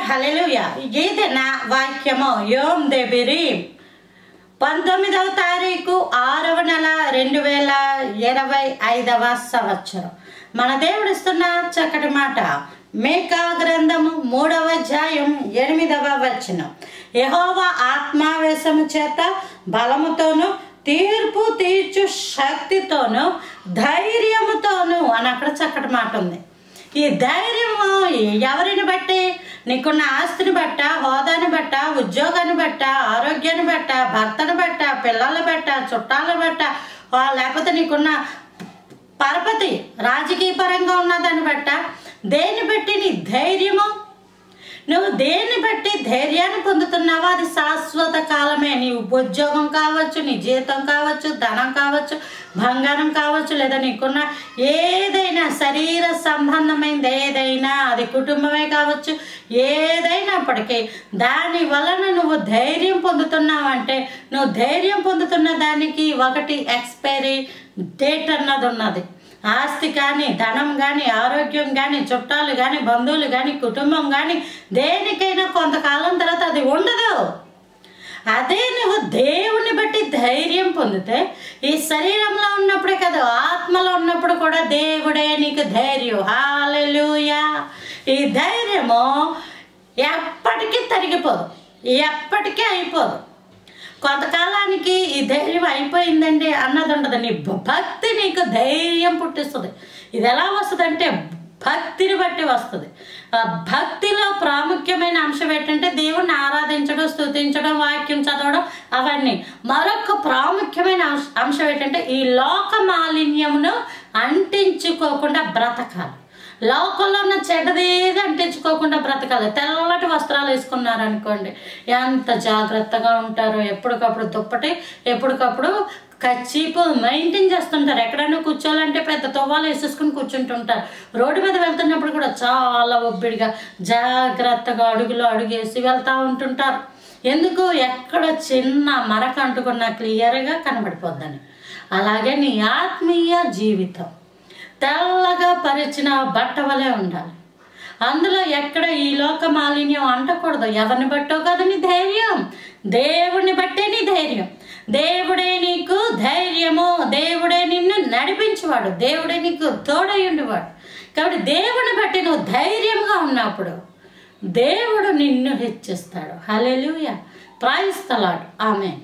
హల్లెలూయా. ఇది నా వాక్యము. యోమ్ దెబిరీం 19వ తారీఖు 6వ నెల 2025వ సంవత్సరం. మన దేవుడు ఇస్తున్న చక్కటి మాట. మీకా గ్రంథము 3వ అధ్యాయం 8వ వచనం. యెహోవా ఆత్మావేశము చేత బలముతోను తీర్పు తీర్చు శక్తితోను ధైర్యముతోను అని అక్కడ చక్కటి మాట ఉంది. ఈ ధైర్యము ఎవరిని బట్టి? నీకున్న ఆస్తిని బట్ట, హోదాని బట్ట, ఉద్యోగాన్ని బట్ట, ఆరోగ్యాన్ని బట్ట, భర్తను బట్ట, పిల్లల బట్ట, చుట్టాల బట్ట, లేకపోతే నీకున్న పరపతి రాజకీయ పరంగా ఉన్నదాన్ని బట్ట, దేన్ని బట్టి నీ ధైర్యము? నువ్వు దేన్ని బట్టి ధైర్యాన్ని పొందుతున్నావో అది శాశ్వత కాలమే. నీ ఉద్యోగం కావచ్చు, నీ జీతం కావచ్చు, ధనం కావచ్చు, బంగారం కావచ్చు, లేదా నీకున్న ఏదైనా శరీర సంబంధమైనది ఏదైనా, అది కుటుంబమే కావచ్చు, ఏదైనప్పటికీ దాని వలన నువ్వు ధైర్యం పొందుతున్నావంటే నువ్వు ధైర్యం పొందుతున్న దానికి ఒకటి ఎక్స్పైరీ డేట్ అన్నది ఉన్నది. ఆస్తి కానీ, ధనం కానీ, ఆరోగ్యం కానీ, చుట్టాలు కానీ, బంధువులు కానీ, కుటుంబం కానీ, దేనికైనా కొంతకాలం తర్వాత అది ఉండదు. అదే నువ్వు దేవుని బట్టి ధైర్యం పొందితే, ఈ శరీరంలో ఉన్నప్పుడే కదా, ఆత్మలో ఉన్నప్పుడు కూడా దేవుడే నీకు ధైర్యం. హల్లెలూయా. ఈ ధైర్యము ఎప్పటికీ తరిగిపోదు, ఎప్పటికీ అయిపోదు. కొంతకాలానికి ఈ ధైర్యం అయిపోయిందండి అన్నది ఉండదు. నీ భక్తి నీకు ధైర్యం పుట్టిస్తుంది. ఇది ఎలా వస్తుంది అంటే భక్తిని బట్టి వస్తుంది. భక్తిలో ప్రాముఖ్యమైన అంశం ఏంటంటే దేవుణ్ణి ఆరాధించడం, స్తుతించడం, వాక్యం చదవడం, అవన్నీ. మరొక ప్రాముఖ్యమైన అంశం ఏంటంటే ఈ లోక మాలిన్యమును అంటించుకోకుండా బ్రతకాలి. లోకంలో ఉన్న చెడ్డదేది అంటించుకోకుండా బ్రతకాలి. తెల్లటి వస్త్రాలు వేసుకున్నారనుకోండి, ఎంత జాగ్రత్తగా ఉంటారో. ఎప్పటికప్పుడు దుప్పటి, ఎప్పటికప్పుడు కచ్చీపు మెయింటైన్ చేస్తుంటారు. ఎక్కడైనా కూర్చోాలంటే పెద్ద తువ్వాలు వేసేసుకుని కూర్చుంటుంటారు. రోడ్డు మీద వెళ్తున్నప్పుడు కూడా చాలా ఒబ్బిడిగా జాగ్రత్తగా అడుగులో అడుగేసి వెళ్తూ ఉంటుంటారు. ఎందుకు? ఎక్కడ చిన్న మరక అంటుకున్నా క్లియర్గా కనబడిపోద్దని. అలాగే నీ ఆత్మీయ జీవితం తెల్లగా పరిచిన బట్ట వలె ఉండాలి. అందులో ఎక్కడ ఈ లోక మాలిన్యం అంటకూడదు. ఎవరిని బట్టో కాదు నీ ధైర్యం, దేవుడిని బట్టే నీ ధైర్యం. దేవుడే నీకు ధైర్యము, దేవుడే నిన్ను నడిపించేవాడు, దేవుడే నీకు తోడై ఉండేవాడు. కాబట్టి దేవుని బట్టి నువ్వు ధైర్యంగా ఉన్నప్పుడు దేవుడు నిన్ను హెచ్చిస్తాడు. Hallelujah. Praise the Lord. Amen.